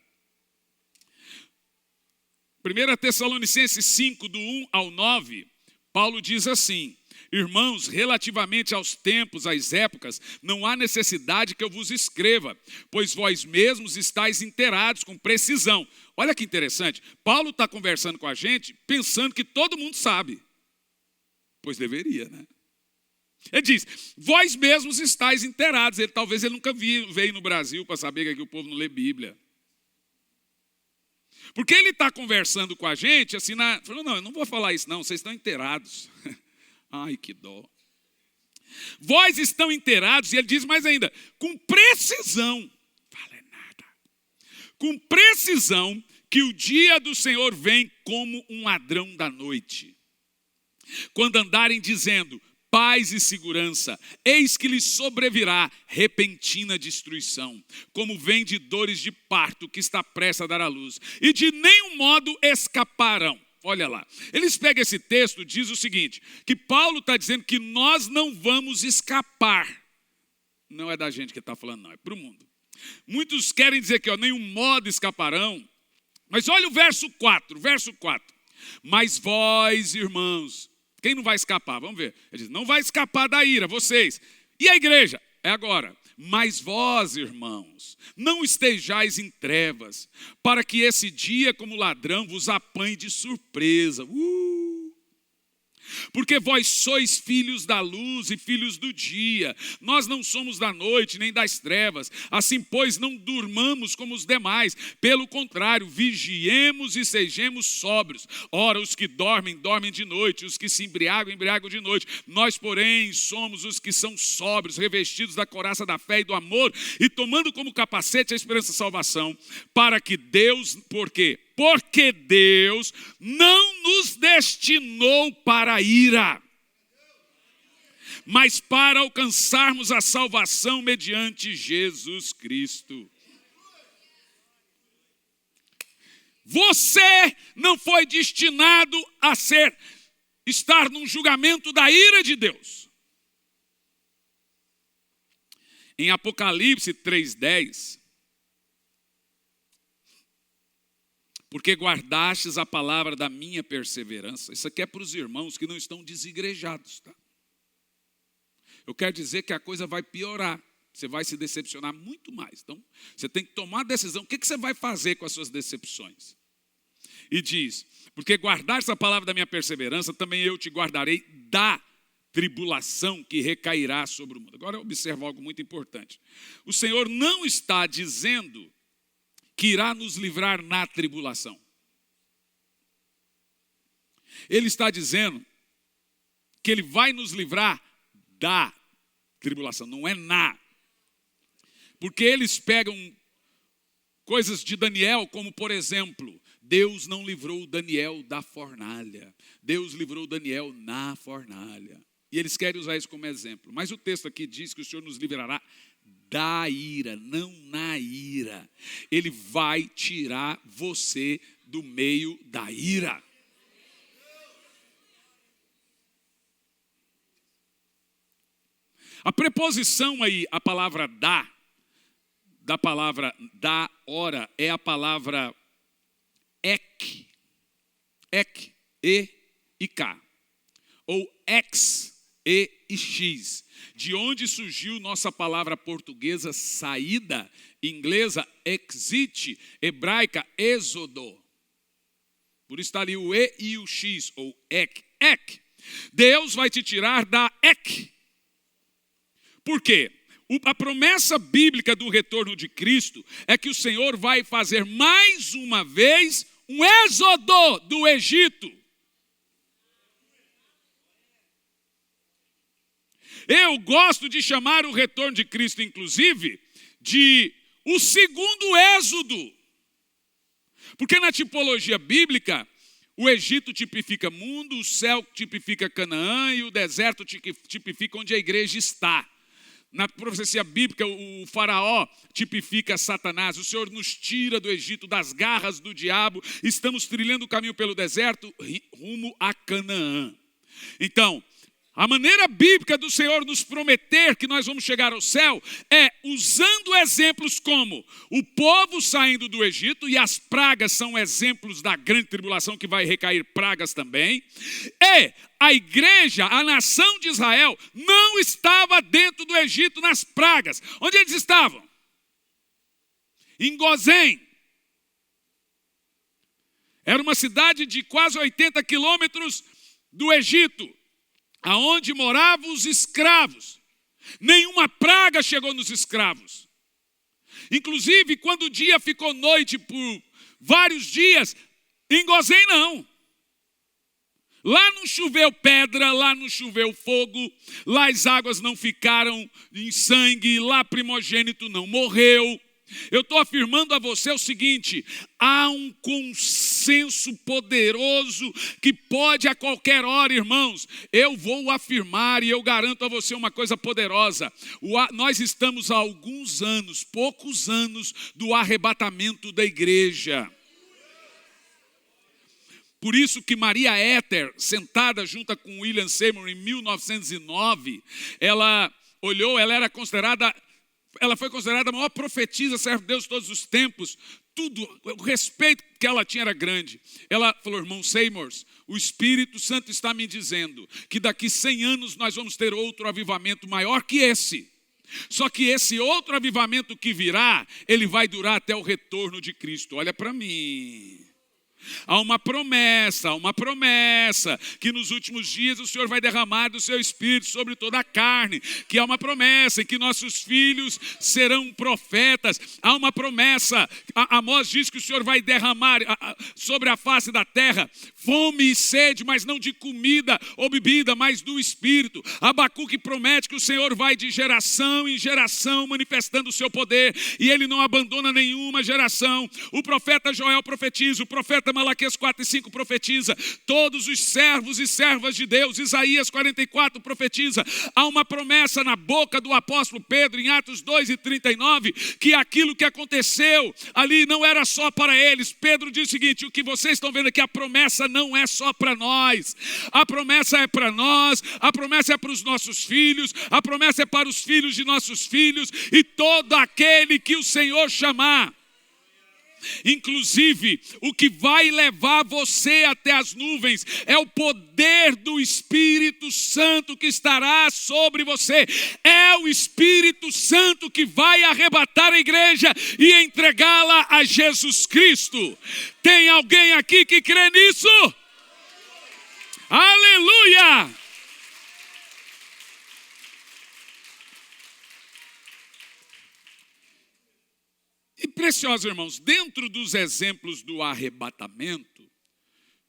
1 Tessalonicenses 5, do 1 ao 9, Paulo diz assim: irmãos, relativamente aos tempos, às épocas, não há necessidade que eu vos escreva, pois vós mesmos estáis inteirados com precisão. Olha que interessante, Paulo está conversando com a gente pensando que todo mundo sabe. Pois deveria, né? Ele diz, vós mesmos estáis inteirados. Talvez ele nunca veio no Brasil para saber que o povo não lê Bíblia. Porque ele está conversando com a gente, assim, falando, não, eu não vou falar isso não, vocês estão inteirados. Ai, que dó. Vós estão inteirados, e ele diz mais ainda, com precisão, fala nada, com precisão que o dia do Senhor vem como um ladrão da noite. Quando andarem dizendo paz e segurança, eis que lhes sobrevirá repentina destruição, como vem de dores de parto que está prestes a dar à luz, e de nenhum modo escaparão. Olha lá, eles pegam esse texto e diz o seguinte, que Paulo está dizendo que nós não vamos escapar. Não é da gente que está falando não, é para o mundo. Muitos querem dizer que nenhum modo escaparão, mas olha o verso 4, mas vós, irmãos, quem não vai escapar? Vamos ver. Ele diz, não vai escapar da ira, vocês. E a igreja? É agora. Mas vós, irmãos, não estejais em trevas, para que esse dia, como ladrão, vos apanhe de surpresa. Porque vós sois filhos da luz e filhos do dia. Nós não somos da noite nem das trevas. Assim, pois, não durmamos como os demais. Pelo contrário, vigiemos e sejamos sóbrios. Ora, os que dormem, dormem de noite. Os que se embriagam, embriagam de noite. Nós, porém, somos os que são sóbrios, revestidos da couraça da fé e do amor, e tomando como capacete a esperança da salvação, para que Deus, por quê? Porque Deus não nos destinou para a ira, mas para alcançarmos a salvação mediante Jesus Cristo. Você não foi destinado a estar num julgamento da ira de Deus. Em Apocalipse 3:10, porque guardastes a palavra da minha perseverança. Isso aqui é para os irmãos que não estão desigrejados, tá? Eu quero dizer que a coisa vai piorar. Você vai se decepcionar muito mais. Então, você tem que tomar a decisão. O que você vai fazer com as suas decepções? E diz, porque guardaste a palavra da minha perseverança, também eu te guardarei da tribulação que recairá sobre o mundo. Agora observa algo muito importante. O Senhor não está dizendo que irá nos livrar na tribulação. Ele está dizendo que Ele vai nos livrar da tribulação, não é na. Porque eles pegam coisas de Daniel, como por exemplo, Deus não livrou Daniel da fornalha. Deus livrou Daniel na fornalha. E eles querem usar isso como exemplo. Mas o texto aqui diz que o Senhor nos livrará da ira, não na ira. Ele vai tirar você do meio da ira. A preposição aí, a palavra da palavra da hora, é a palavra ek, E e K, ou ex, E e X, de onde surgiu nossa palavra portuguesa saída, inglesa exit, hebraica êxodo. Por isso está ali o E e o X, ou ek. Deus vai te tirar da ek. Por quê? A promessa bíblica do retorno de Cristo é que o Senhor vai fazer mais uma vez um êxodo do Egito. Eu gosto de chamar o retorno de Cristo, inclusive, de o segundo êxodo. Porque na tipologia bíblica, o Egito tipifica mundo, o céu tipifica Canaã e o deserto tipifica onde a igreja está. Na profecia bíblica, o faraó tipifica Satanás. O Senhor nos tira do Egito, das garras do diabo. Estamos trilhando o caminho pelo deserto, rumo a Canaã. Então, a maneira bíblica do Senhor nos prometer que nós vamos chegar ao céu é usando exemplos como o povo saindo do Egito, e as pragas são exemplos da grande tribulação que vai recair pragas também. E a igreja, a nação de Israel, não estava dentro do Egito nas pragas. Onde eles estavam? Em Gozém. Era uma cidade de quase 80 quilômetros do Egito, aonde moravam os escravos. Nenhuma praga chegou nos escravos. Inclusive, quando o dia ficou noite por vários dias, em Gozém não. Lá não choveu pedra, lá não choveu fogo, lá as águas não ficaram em sangue, lá primogênito não morreu. Eu estou afirmando a você o seguinte: há um consenso poderoso que pode a qualquer hora, irmãos, eu vou afirmar e eu garanto a você uma coisa poderosa. Nós estamos há alguns anos, poucos anos, do arrebatamento da igreja. Por isso que Maria Éter, sentada junto com William Seymour em 1909, ela foi considerada a maior profetisa, servo de Deus de todos os tempos. Tudo, o respeito que ela tinha era grande. Ela falou: irmão Seymour, o Espírito Santo está me dizendo que daqui 100 anos nós vamos ter outro avivamento maior que esse. Só que esse outro avivamento que virá, ele vai durar até o retorno de Cristo. Olha para mim. Há uma promessa, que nos últimos dias o Senhor vai derramar do seu Espírito sobre toda a carne, que há uma promessa em que nossos filhos serão profetas. Há uma promessa, Amós diz que o Senhor vai derramar sobre a face da terra fome e sede, mas não de comida ou bebida, mas do Espírito. Abacuque promete que o Senhor vai de geração em geração manifestando o seu poder, e ele não abandona nenhuma geração. O profeta Joel profetiza, o profeta Malaquias 4 e 5 profetiza, todos os servos e servas de Deus. Isaías 44 profetiza. Há uma promessa na boca do apóstolo Pedro em Atos 2 e 39, que aquilo que aconteceu ali não era só para eles. Pedro diz o seguinte: o que vocês estão vendo aqui, a promessa não é só para nós, a promessa é para nós, a promessa é para os nossos filhos, a promessa é para os filhos de nossos filhos e todo aquele que o Senhor chamar. Inclusive, o que vai levar você até as nuvens é o poder do Espírito Santo que estará sobre você. É o Espírito Santo que vai arrebatar a igreja e entregá-la a Jesus Cristo. Tem alguém aqui que crê nisso? Aleluia! E preciosos irmãos, dentro dos exemplos do arrebatamento,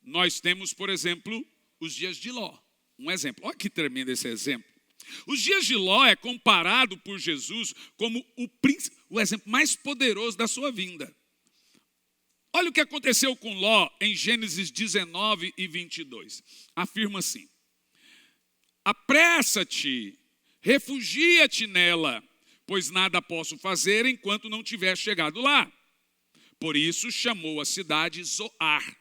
nós temos, por exemplo, os dias de Ló. Um exemplo, olha que tremendo esse exemplo. Os dias de Ló é comparado por Jesus como o exemplo mais poderoso da sua vinda. Olha o que aconteceu com Ló em Gênesis 19 e 22. Afirma assim: apressa-te, refugia-te nela, pois nada posso fazer enquanto não tiver chegado lá. Por isso chamou a cidade Zoar,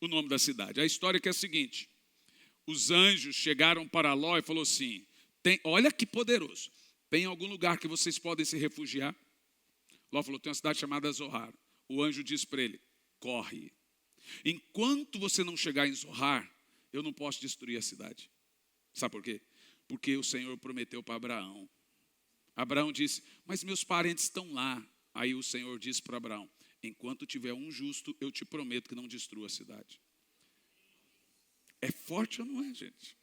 o nome da cidade. A história que é a seguinte: os anjos chegaram para Ló e falou assim, olha que poderoso, tem algum lugar que vocês podem se refugiar? Ló falou, tem uma cidade chamada Zoar. O anjo disse para ele, corre. Enquanto você não chegar em Zoar, eu não posso destruir a cidade. Sabe por quê? Porque o Senhor prometeu para Abraão. Abraão disse, mas meus parentes estão lá. Aí o Senhor disse para Abraão, enquanto tiver um justo, eu te prometo que não destrua a cidade. É forte ou não é, gente?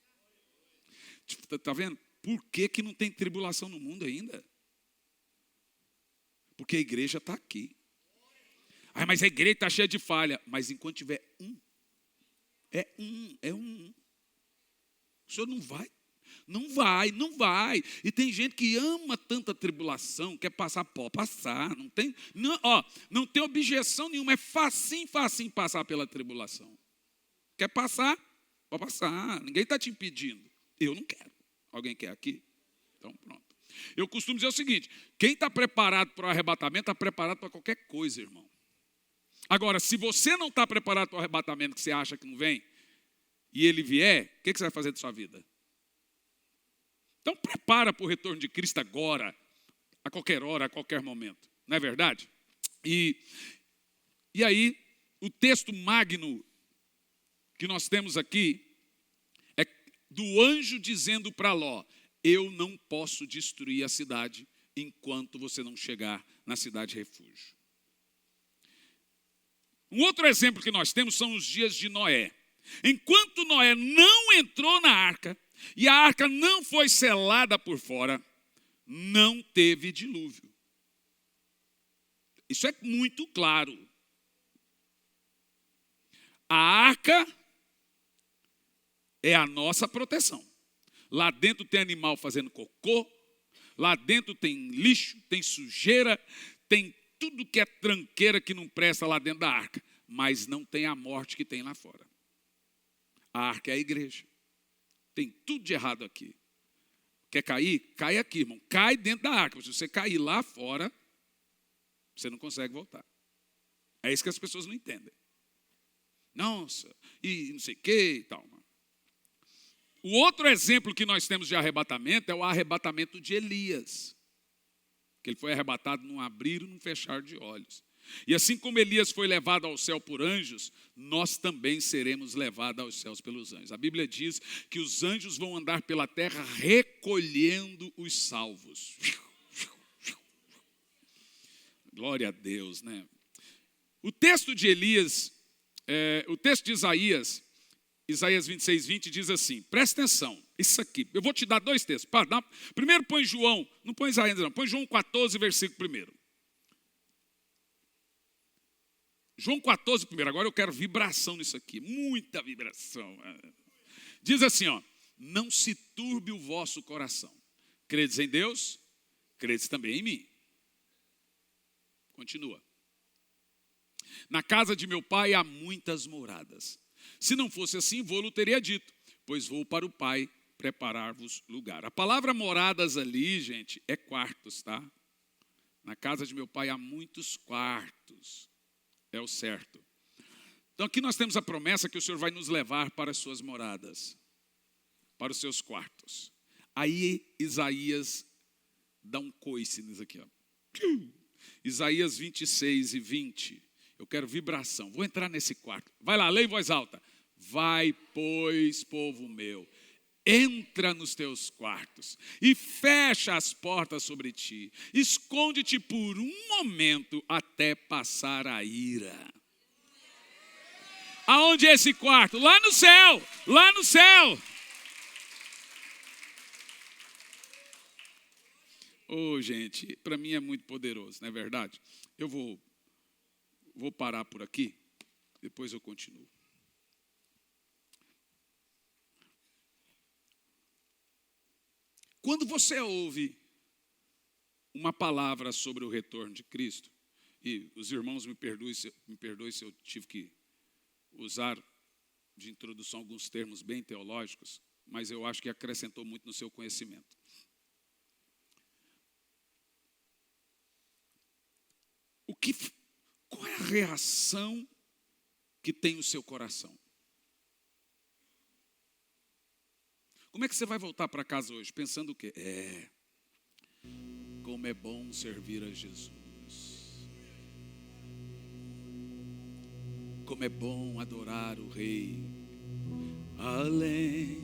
Está vendo? Por que não tem tribulação no mundo ainda? Porque a igreja está aqui. Mas a igreja está cheia de falha. Mas enquanto tiver é um. O senhor não vai. Não vai. E tem gente que ama tanta tribulação, quer passar, pode passar. Não tem objeção nenhuma. É facinho passar pela tribulação. Quer passar? Pode passar. Ninguém está te impedindo. Eu não quero. Alguém quer aqui? Então pronto. Eu costumo dizer o seguinte, quem está preparado para o arrebatamento, está preparado para qualquer coisa, irmão. Agora, se você não está preparado para o arrebatamento, que você acha que não vem, e ele vier, o que você vai fazer da sua vida? Então prepara para o retorno de Cristo agora, a qualquer hora, a qualquer momento. Não é verdade? E aí, o texto magno que nós temos aqui é do anjo dizendo para Ló, eu não posso destruir a cidade enquanto você não chegar na cidade refúgio. Um outro exemplo que nós temos são os dias de Noé. Enquanto Noé não entrou na arca, e a arca não foi selada por fora, não teve dilúvio. Isso é muito claro. A arca é a nossa proteção. Lá dentro tem animal fazendo cocô, lá dentro tem lixo, tem sujeira, tem tudo que é tranqueira que não presta lá dentro da arca, mas não tem a morte que tem lá fora. A arca é a igreja. Tem tudo de errado aqui. Quer cair? Cai aqui, irmão. Cai dentro da arca. Se você cair lá fora, você não consegue voltar. É isso que as pessoas não entendem. Nossa, e não sei o que e tal. O outro exemplo que nós temos de arrebatamento é o arrebatamento de Elias. Que ele foi arrebatado num abrir e num fechar de olhos. E assim como Elias foi levado ao céu por anjos, nós também seremos levados aos céus pelos anjos. A Bíblia diz que os anjos vão andar pela terra recolhendo os salvos. Glória a Deus, né? O texto de Elias, o texto de Isaías 26, 20 diz assim, presta atenção, isso aqui, eu vou te dar dois textos. Primeiro põe João, não põe Isaías não, põe João 14, versículo 1. João 14, primeiro, agora eu quero vibração nisso aqui, muita vibração. Diz assim, não se turbe o vosso coração. Credes em Deus, credes também em mim. Continua. Na casa de meu pai há muitas moradas. Se não fosse assim, vou-lo teria dito, pois vou para o Pai preparar-vos lugar. A palavra moradas ali, gente, é quartos, tá? Na casa de meu pai há muitos quartos. É o certo. Então aqui nós temos a promessa que o Senhor vai nos levar para as suas moradas, para os seus quartos. Aí Isaías dá um coice nisso aqui, ó. Isaías 26 e 20. Eu quero vibração. Vou entrar nesse quarto. Vai lá, lê em voz alta. Vai, pois, povo meu, entra nos teus quartos e fecha as portas sobre ti. Esconde-te por um momento até passar a ira. Aonde é esse quarto? Lá no céu, lá no céu. Gente, para mim é muito poderoso, não é verdade? Eu vou parar por aqui, depois eu continuo. Quando você ouve uma palavra sobre o retorno de Cristo, e os irmãos me perdoem se eu tive que usar de introdução alguns termos bem teológicos, mas eu acho que acrescentou muito no seu conhecimento. Qual é a reação que tem o seu coração? Como é que você vai voltar para casa hoje? Pensando o quê? Como é bom servir a Jesus. Como é bom adorar o Rei. Além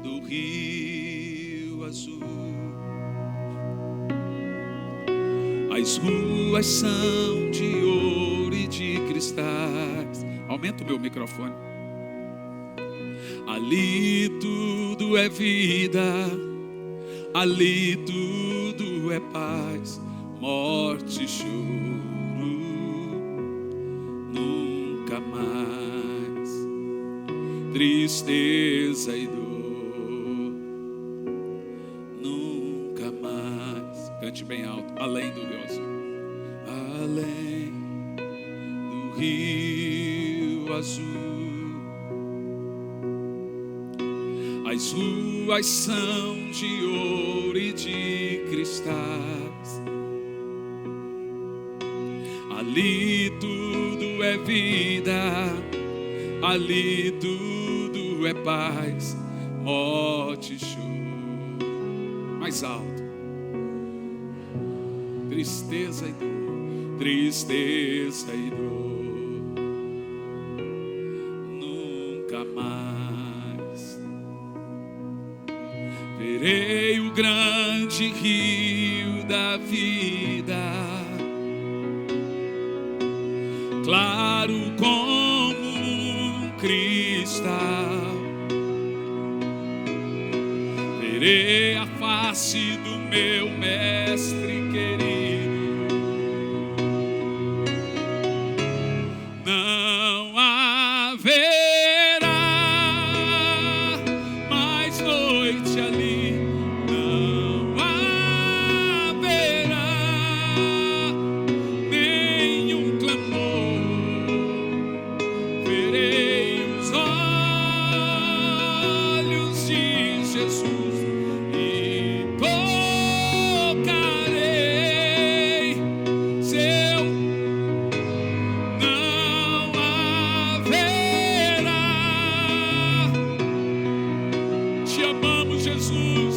do rio azul, as ruas são de ouro e de cristais. Aumenta o meu microfone. Ali tudo é vida, ali tudo é paz, morte e choro, nunca mais, tristeza e dor, nunca mais. Cante bem alto, além do rio azul, além do rio azul. As ruas são de ouro e de cristais. Ali tudo é vida, ali tudo é paz, morte e choro. Mais alto. Tristeza e dor, tristeza e dor, nunca mais. Verei o grande rio da vida, claro como um cristal. Verei a face do meu mestre querido. Não haverá mais noite ali. Não haverá nenhum clamor. Verei os olhos de Jesus e tocarei seu. Não haverá. Te amamos, Jesus.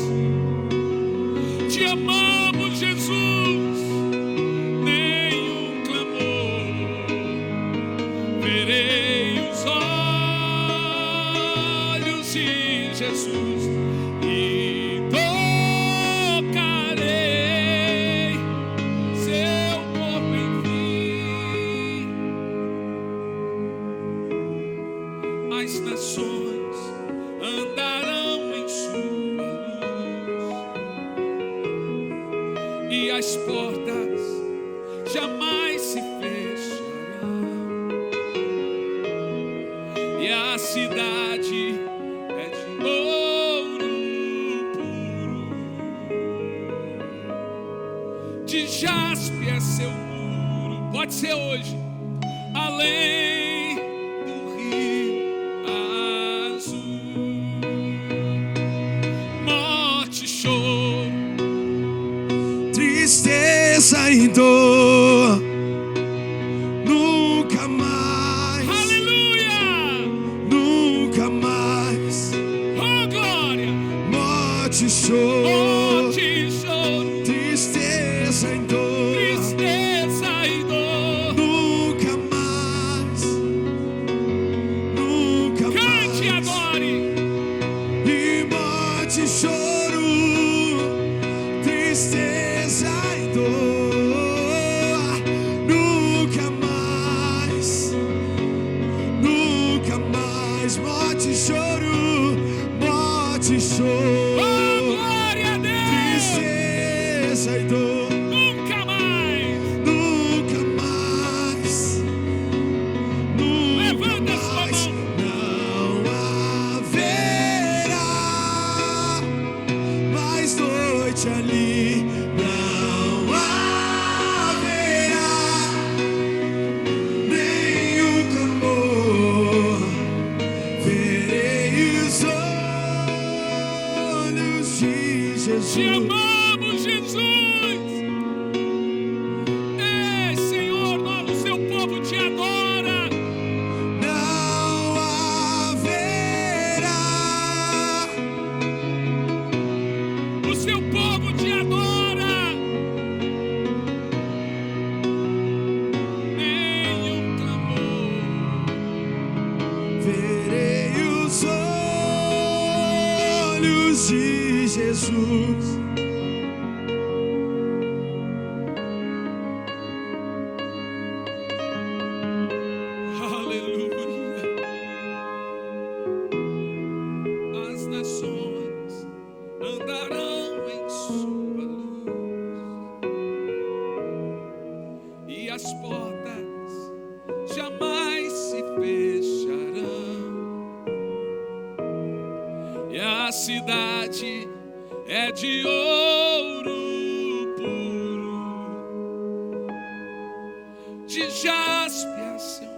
Te amamos, Jesus. Nenhum clamor. Verei os olhos de Jesus e tocarei seu corpo, enfim. As nações andarão em sua luz e as portas jamais se fecharão. E a cidade é de ouro puro, de jaspe é seu muro. Pode ser hoje, além do rio azul, morte, choro, tristeza e dor, nunca mais, aleluia, nunca mais, oh glória, morte e choro, morte, choro, tristeza e dor, tristeza e dor. nunca mais, nunca Cante, mais, adore. e morte e choro, tristeza e dor, nunca mais, nunca mais, morte e choro, morte e choro, Oh, glória a Deus. tristeza e dor, Nunca mais. nunca mais, nunca Levanta sua mais, mão. não haverá mais noite ali, não haverá de Jesus. Cidade é de ouro puro, de jaspe a seu